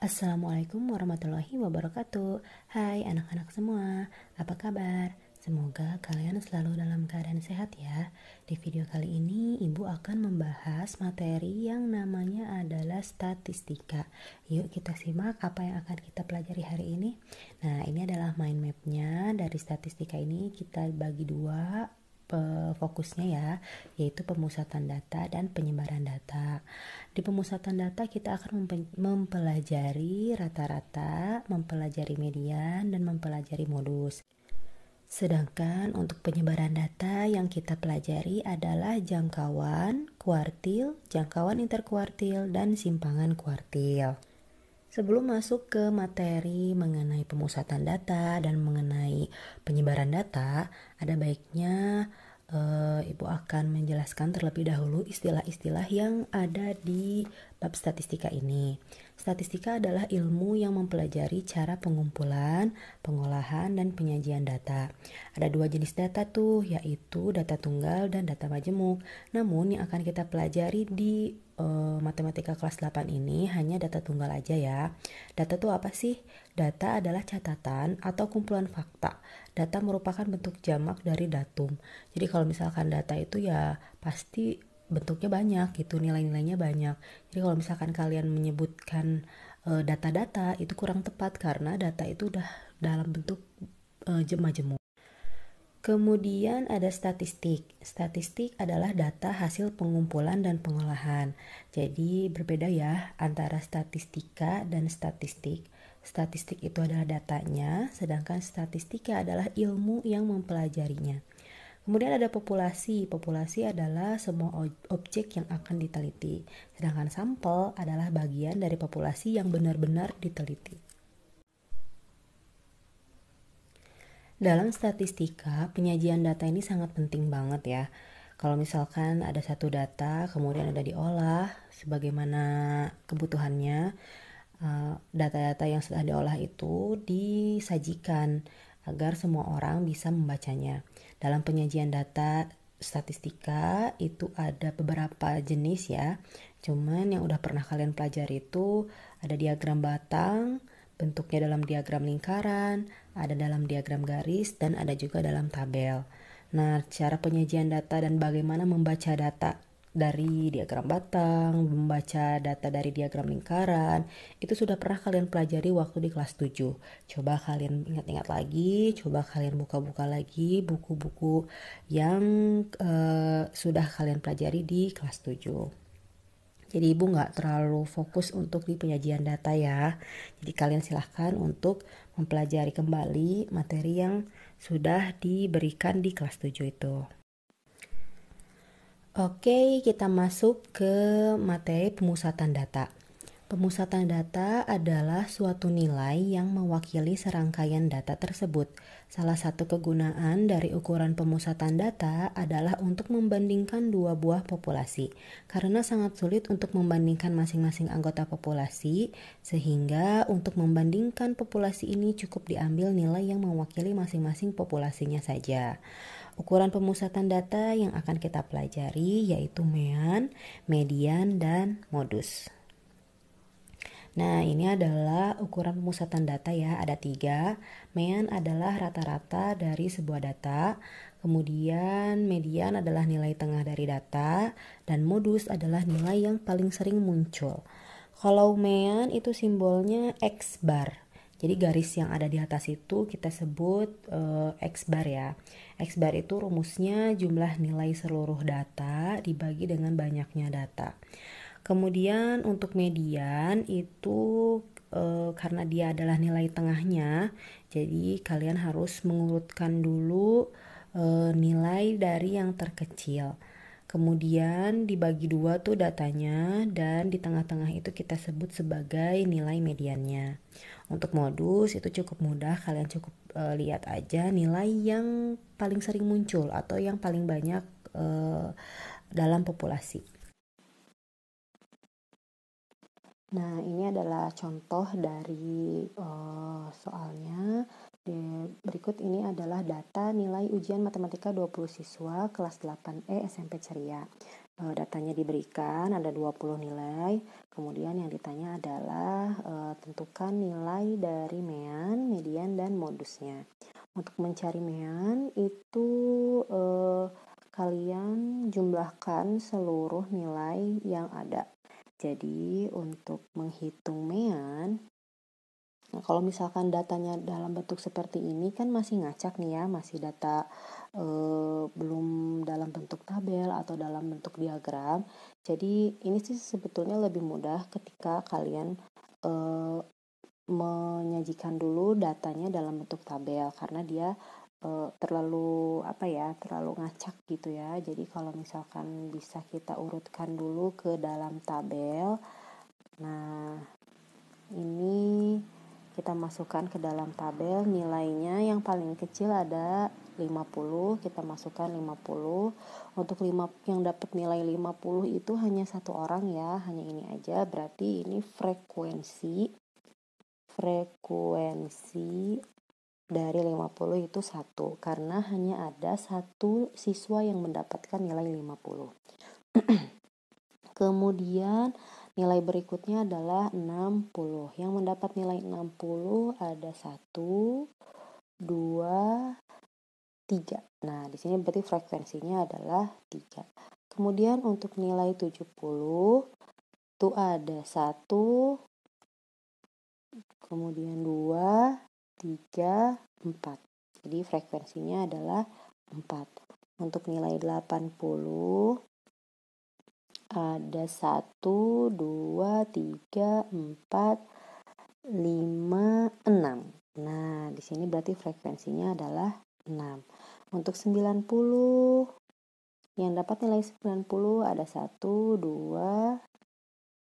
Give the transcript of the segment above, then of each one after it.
Assalamualaikum warahmatullahi wabarakatuh. Hai anak-anak semua, apa kabar? Semoga kalian selalu dalam keadaan sehat ya. Di video kali ini Ibu akan membahas materi yang namanya adalah statistika. Yuk kita simak apa yang akan kita pelajari hari ini. Nah, ini adalah mind mapnya. Dari statistika ini kita bagi dua fokusnya ya, yaitu pemusatan data dan penyebaran data. Di pemusatan data kita akan mempelajari rata-rata, mempelajari median, dan mempelajari modus. Sedangkan untuk penyebaran data yang kita pelajari adalah jangkauan, kuartil, jangkauan interkuartil, dan simpangan kuartil. Sebelum masuk ke materi mengenai pemusatan data dan mengenai penyebaran data, ada baiknya Ibu akan menjelaskan terlebih dahulu istilah-istilah yang ada di bab statistika ini. Statistika adalah ilmu yang mempelajari cara pengumpulan, pengolahan, dan penyajian data. Ada dua jenis data tuh, yaitu data tunggal dan data majemuk. Namun yang akan kita pelajari di matematika kelas 8 ini hanya data tunggal aja ya. Data itu apa sih? Data adalah catatan atau kumpulan fakta. Data merupakan bentuk jamak dari datum. Jadi kalau misalkan data itu ya pasti bentuknya banyak gitu, nilai-nilainya banyak. Jadi kalau misalkan kalian menyebutkan data-data itu kurang tepat karena data itu udah dalam bentuk majemuk. Kemudian ada statistik. Statistik adalah data hasil pengumpulan dan pengolahan. Jadi berbeda ya antara statistika dan statistik. Statistik itu adalah datanya, sedangkan statistika adalah ilmu yang mempelajarinya. Kemudian ada populasi. Populasi adalah semua objek yang akan diteliti. Sedangkan sampel adalah bagian dari populasi yang benar-benar diteliti. Dalam statistika, penyajian data ini sangat penting banget ya. Kalau misalkan ada satu data, kemudian ada diolah sebagaimana kebutuhannya, data-data yang sudah diolah itu disajikan agar semua orang bisa membacanya. Dalam penyajian data statistika itu ada beberapa jenis ya. Cuman yang udah pernah kalian pelajari itu ada diagram batang, bentuknya dalam diagram lingkaran, ada dalam diagram garis, dan ada juga dalam tabel. Nah, cara penyajian data dan bagaimana membaca data dari diagram batang, membaca data dari diagram lingkaran, itu sudah pernah kalian pelajari waktu di kelas 7. Coba kalian ingat-ingat lagi, coba kalian buka-buka lagi buku-buku yang sudah kalian pelajari di kelas 7. Jadi ibu nggak terlalu fokus untuk di penyajian data ya. Jadi kalian silahkan untuk mempelajari kembali materi yang sudah diberikan di kelas 7 itu. Oke, kita masuk ke materi pemusatan data. Pemusatan data adalah suatu nilai yang mewakili serangkaian data tersebut. Salah satu kegunaan dari ukuran pemusatan data adalah untuk membandingkan dua buah populasi. Karena sangat sulit untuk membandingkan masing-masing anggota populasi, sehingga untuk membandingkan populasi ini cukup diambil nilai yang mewakili masing-masing populasinya saja. Ukuran pemusatan data yang akan kita pelajari yaitu mean, median, dan modus. Nah, ini adalah ukuran pemusatan data ya, ada 3. Mean adalah rata-rata dari sebuah data, kemudian median adalah nilai tengah dari data, dan modus adalah nilai yang paling sering muncul. Kalau mean itu simbolnya X bar. Jadi garis yang ada di atas itu kita sebut X bar ya. X bar itu rumusnya jumlah nilai seluruh data dibagi dengan banyaknya data. Kemudian untuk median itu karena dia adalah nilai tengahnya, jadi kalian harus mengurutkan dulu nilai dari yang terkecil. Kemudian dibagi dua tuh datanya, dan di tengah-tengah itu kita sebut sebagai nilai mediannya. Untuk modus itu cukup mudah, kalian cukup lihat aja nilai yang paling sering muncul atau yang paling banyak dalam populasi. Nah, ini adalah contoh dari soalnya. Berikut ini adalah data nilai ujian matematika 20 siswa kelas 8E SMP Ceria. Datanya diberikan ada 20 nilai, kemudian yang ditanya adalah tentukan nilai dari mean, median, dan modusnya. Untuk mencari mean itu kalian jumlahkan seluruh nilai yang ada. Jadi untuk menghitung mean, nah, kalau misalkan datanya dalam bentuk seperti ini kan masih ngacak nih ya, masih data belum dalam bentuk tabel atau dalam bentuk diagram. Jadi ini sih sebetulnya lebih mudah ketika kalian menyajikan dulu datanya dalam bentuk tabel, karena dia terlalu ngacak gitu ya. Jadi kalau misalkan bisa kita urutkan dulu ke dalam tabel. Nah, ini kita masukkan ke dalam tabel nilainya. Yang paling kecil ada 50, kita masukkan 50. Untuk yang dapat nilai 50 itu hanya satu orang ya, hanya ini aja. Berarti ini frekuensi dari 50 itu 1, karena hanya ada satu siswa yang mendapatkan nilai 50. Kemudian nilai berikutnya adalah 60. Yang mendapat nilai 60 ada 1, 2, 3. Nah, di sini berarti frekuensinya adalah 3. Kemudian untuk nilai 70 itu ada 1, kemudian 2, 3, 4. Jadi frekuensinya adalah 4. Untuk nilai 80 ada 1, 2, 3, 4, 5, 6. Nah, di sini berarti frekuensinya adalah 6. Untuk 90, yang dapat nilai 90 ada 1, 2,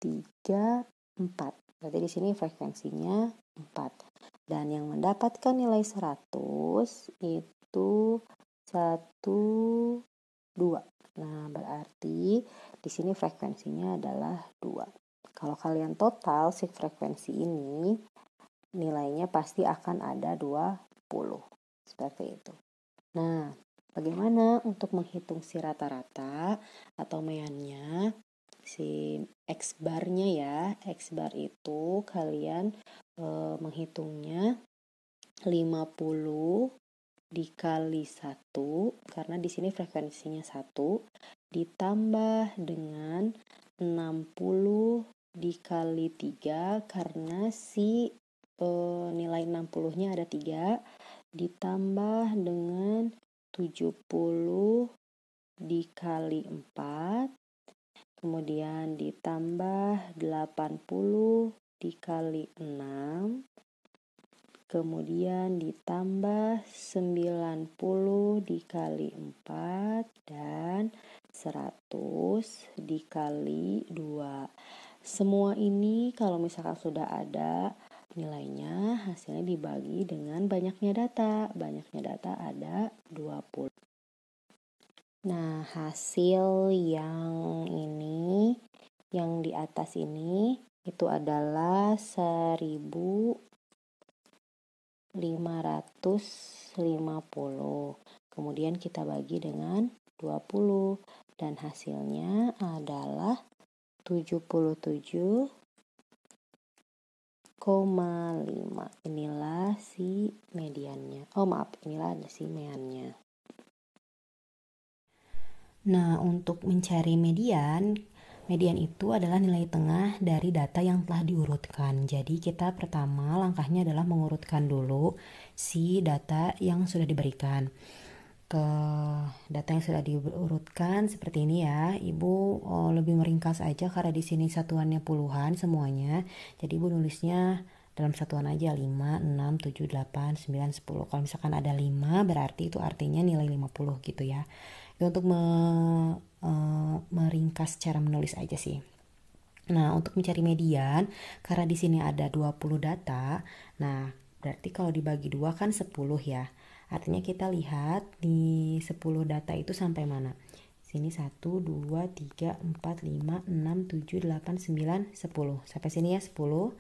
3, 4. Berarti di sini frekuensinya 4. Dan yang mendapatkan nilai 100 itu 1, 2. Nah, berarti di sini frekuensinya adalah 2. Kalau kalian total si frekuensi ini, nilainya pasti akan ada 20. Seperti itu. Nah, bagaimana untuk menghitung si rata-rata atau meannya? Si X barnya ya. X bar itu kalian menghitungnya 50 dikali 1, karena di sini frekuensinya 1, ditambah dengan 60 dikali 3, karena si nilai 60-nya ada 3, ditambah dengan 70 dikali 4, kemudian ditambah 80 dikali 6, kemudian ditambah 90 dikali 4, dan 100 dikali 2. Semua ini kalau misalkan sudah ada nilainya, hasilnya dibagi dengan banyaknya data. Banyaknya data ada 20. Nah, hasil yang ini, yang di atas ini, itu adalah 1.550. Kemudian kita bagi dengan 20 dan hasilnya adalah 77,5. Inilah si mediannya. Inilah si meannya. Nah, untuk mencari median itu adalah nilai tengah dari data yang telah diurutkan. Jadi kita pertama langkahnya adalah mengurutkan dulu si data yang sudah diberikan. Ke data yang sudah diurutkan seperti ini ya. Ibu lebih meringkas aja karena di sini satuannya puluhan semuanya. Jadi Ibu nulisnya dalam satuan aja 5, 6, 7, 8, 9, 10. Kalau misalkan ada 5 berarti itu artinya nilai 50 gitu ya. Itu untuk meringkas cara menulis aja sih. Nah, untuk mencari median, karena di sini ada 20 data, nah berarti kalau dibagi 2 kan 10 ya. Artinya kita lihat di 10 data itu sampai mana. Sini 1, 2, 3, 4, 5, 6, 7, 8, 9, 10. Sampai sini ya 10.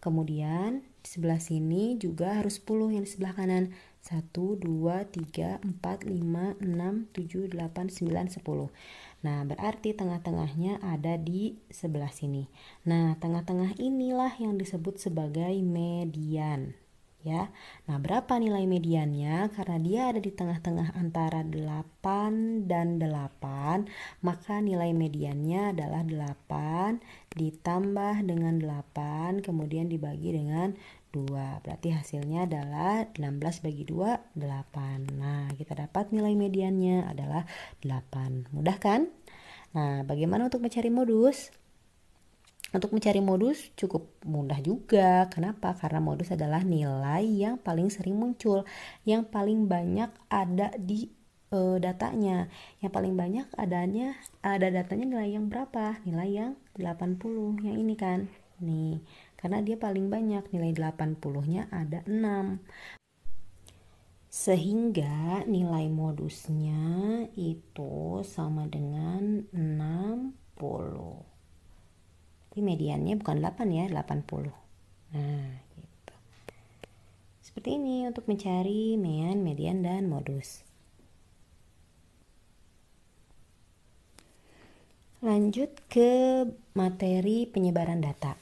Kemudian di sebelah sini juga harus 10 yang di sebelah kanan. 1, 2, 3, 4, 5, 6, 7, 8, 9, 10. Nah, berarti tengah-tengahnya ada di sebelah sini. Nah, tengah-tengah inilah yang disebut sebagai median. Ya. Nah, berapa nilai mediannya? Karena dia ada di tengah-tengah antara 8 dan 8, maka nilai mediannya adalah 8 ditambah dengan 8, kemudian dibagi dengan 2. Berarti hasilnya adalah 16 bagi 2, 8. Nah, kita dapat nilai mediannya adalah 8. Mudah kan? Nah, bagaimana untuk mencari modus? Untuk mencari modus cukup mudah juga. Kenapa? Karena modus adalah nilai yang paling sering muncul, yang paling banyak ada di datanya. Yang paling banyak ada datanya nilai yang berapa? Nilai yang 80. Yang ini kan. Nih, karena dia paling banyak, nilai 80-nya ada 6. Sehingga nilai modusnya itu sama dengan 60. Tapi mediannya bukan 8 ya, 80. Nah, gitu. Seperti ini untuk mencari mean, median, dan modus. Lanjut ke materi penyebaran data.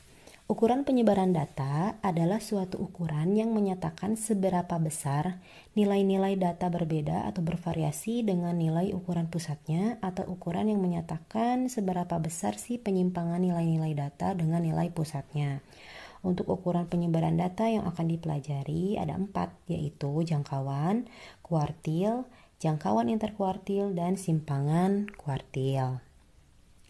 Ukuran penyebaran data adalah suatu ukuran yang menyatakan seberapa besar nilai-nilai data berbeda atau bervariasi dengan nilai ukuran pusatnya, atau ukuran yang menyatakan seberapa besar sih penyimpangan nilai-nilai data dengan nilai pusatnya. Untuk ukuran penyebaran data yang akan dipelajari ada 4, yaitu jangkauan, kuartil, jangkauan interkuartil, dan simpangan kuartil.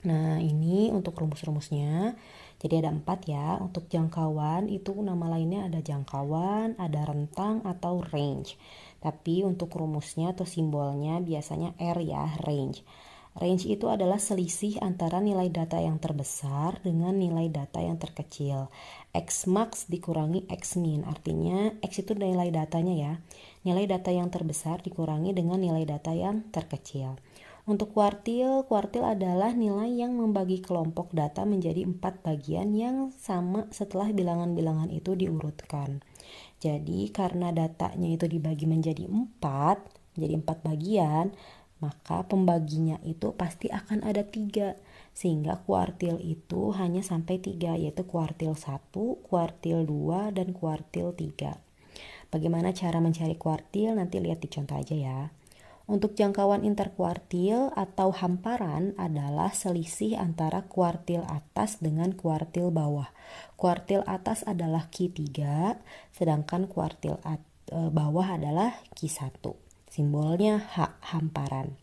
Nah, ini untuk rumus-rumusnya. Jadi ada 4 ya. Untuk jangkauan itu nama lainnya ada jangkauan, ada rentang atau range. Tapi untuk rumusnya atau simbolnya biasanya R ya, range. Range itu adalah selisih antara nilai data yang terbesar dengan nilai data yang terkecil. X max dikurangi X min, artinya X itu nilai datanya ya. Nilai data yang terbesar dikurangi dengan nilai data yang terkecil. Untuk kuartil adalah nilai yang membagi kelompok data menjadi 4 bagian yang sama setelah bilangan-bilangan itu diurutkan. Jadi karena datanya itu dibagi menjadi 4 bagian, maka pembaginya itu pasti akan ada 3. Sehingga kuartil itu hanya sampai 3, yaitu kuartil 1, kuartil 2, dan kuartil 3. Bagaimana cara mencari kuartil? Nanti lihat di contoh aja ya. Untuk jangkauan interkuartil atau hamparan adalah selisih antara kuartil atas dengan kuartil bawah. Kuartil atas adalah Q3, sedangkan kuartil bawah adalah Q1. Simbolnya H, hamparan.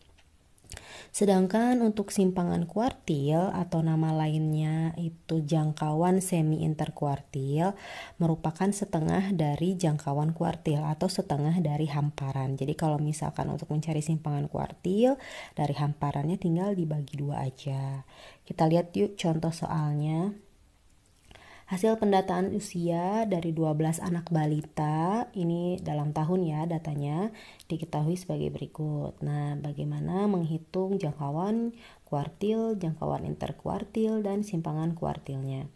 Sedangkan untuk simpangan kuartil atau nama lainnya itu jangkauan semi interkuartil merupakan setengah dari jangkauan kuartil atau setengah dari hamparan. Jadi kalau misalkan untuk mencari simpangan kuartil dari hamparannya tinggal dibagi 2 aja. Kita lihat yuk contoh soalnya. Hasil pendataan usia dari 12 anak balita, ini dalam tahun ya datanya, diketahui sebagai berikut. Nah, bagaimana menghitung jangkauan kuartil, jangkauan interkuartil, dan simpangan kuartilnya.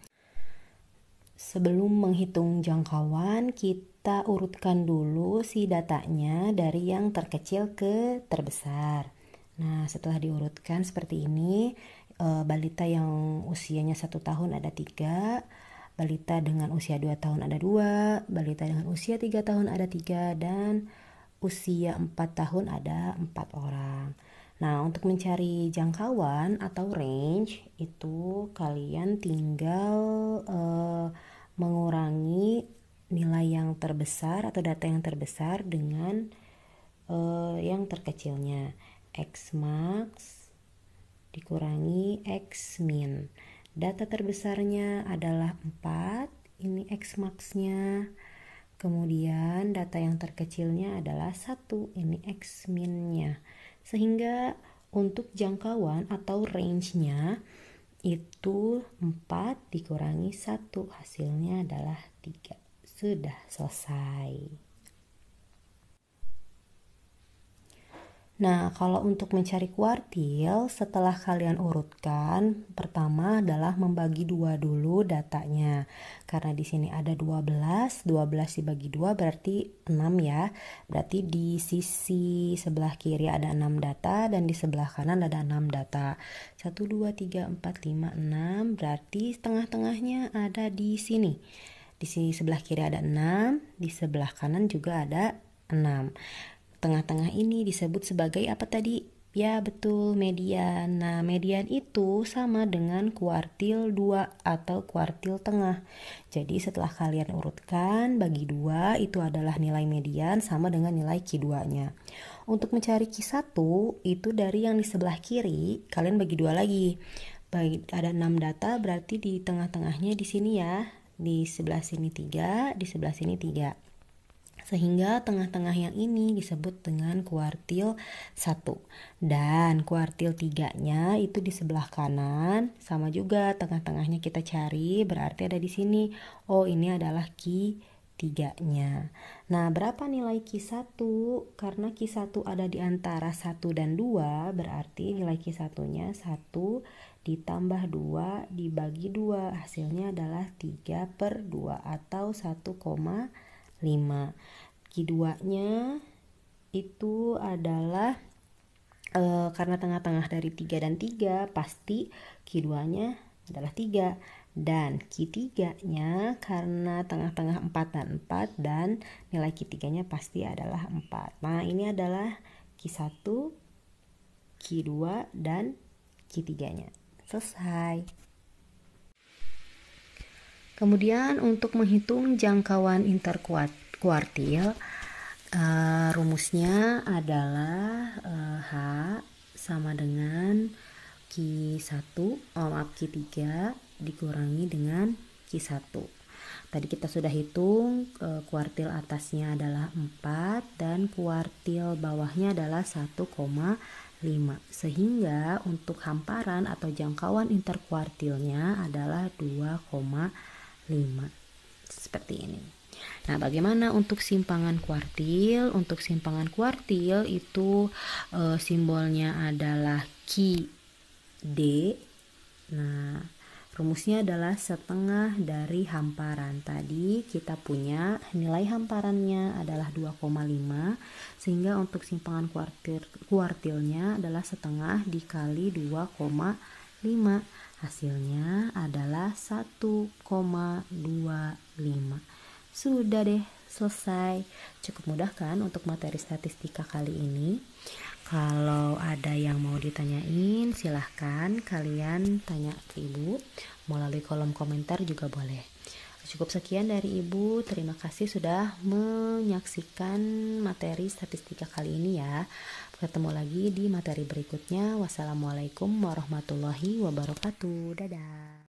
Sebelum menghitung jangkauan, kita urutkan dulu si datanya dari yang terkecil ke terbesar. Nah, setelah diurutkan seperti ini, balita yang usianya 1 tahun ada 3, balita dengan usia 2 tahun ada 2, balita dengan usia 3 tahun ada 3, dan usia 4 tahun ada 4 orang. Nah, untuk mencari jangkauan atau range itu kalian tinggal mengurangi nilai yang terbesar atau data yang terbesar dengan yang terkecilnya. X max dikurangi X min. Data terbesarnya adalah 4, ini X max-nya. Kemudian data yang terkecilnya adalah 1, ini X min-nya. Sehingga untuk jangkauan atau range-nya itu 4 dikurangi 1, hasilnya adalah 3. Sudah selesai. Nah, kalau untuk mencari kuartil, setelah kalian urutkan, pertama adalah membagi dua dulu datanya. Karena di sini ada 12 dibagi 2 berarti 6 ya. Berarti di sisi sebelah kiri ada 6 data dan di sebelah kanan ada 6 data. 1, 2, 3, 4, 5, 6, berarti tengah-tengahnya ada di sini. Di sini sebelah kiri ada 6, di sebelah kanan juga ada 6. Tengah-tengah ini disebut sebagai apa tadi? Ya betul, median. Nah, median itu sama dengan kuartil 2 atau kuartil tengah. Jadi setelah kalian urutkan, bagi 2 itu adalah nilai median sama dengan nilai Q2-nya. Untuk mencari Q1 itu dari yang di sebelah kiri, kalian bagi 2 lagi. Ada 6 data, berarti di tengah-tengahnya di sini ya. Di sebelah sini 3, di sebelah sini 3. Sehingga tengah-tengah yang ini disebut dengan kuartil 1. Dan kuartil 3-nya itu di sebelah kanan, sama juga tengah-tengahnya kita cari, berarti ada di sini. Oh, ini adalah Q3-nya. Nah, berapa nilai Q1? Karena Q1 ada di antara 1 dan 2, berarti nilai Q1-nya 1 ditambah 2 dibagi 2. Hasilnya adalah 3/2 atau 1,5. Q2-nya itu adalah karena tengah-tengah dari 3 dan 3, pasti Q2-nya adalah 3. Dan Q3-nya karena tengah-tengah 4 dan 4 dan nilai Q3-nya pasti adalah 4. Nah, ini adalah Q1, Q2, dan Q3-nya. Selesai. Kemudian untuk menghitung jangkauan interkuartil, rumusnya adalah H sama dengan Q1, Q3 dikurangi dengan Q1. Tadi kita sudah hitung kuartil atasnya adalah 4 dan kuartil bawahnya adalah 1,5. Sehingga untuk hamparan atau jangkauan interkuartilnya adalah 2,5. Seperti ini. Nah, bagaimana untuk simpangan kuartil? Untuk simpangan kuartil itu simbolnya adalah QD. Nah, rumusnya adalah setengah dari hamparan. Tadi kita punya nilai hamparannya adalah 2,5, sehingga untuk simpangan kuartilnya adalah setengah dikali 2,5. Hasilnya adalah 1,25. Sudah deh, selesai. Cukup mudah kan untuk materi statistika kali ini? Kalau ada yang mau ditanyain, silahkan kalian tanya ke Ibu. Melalui kolom komentar juga boleh. Cukup sekian dari Ibu. Terima kasih sudah menyaksikan materi statistika kali ini ya. Ketemu lagi di materi berikutnya. Wassalamualaikum warahmatullahi wabarakatuh. Dadah.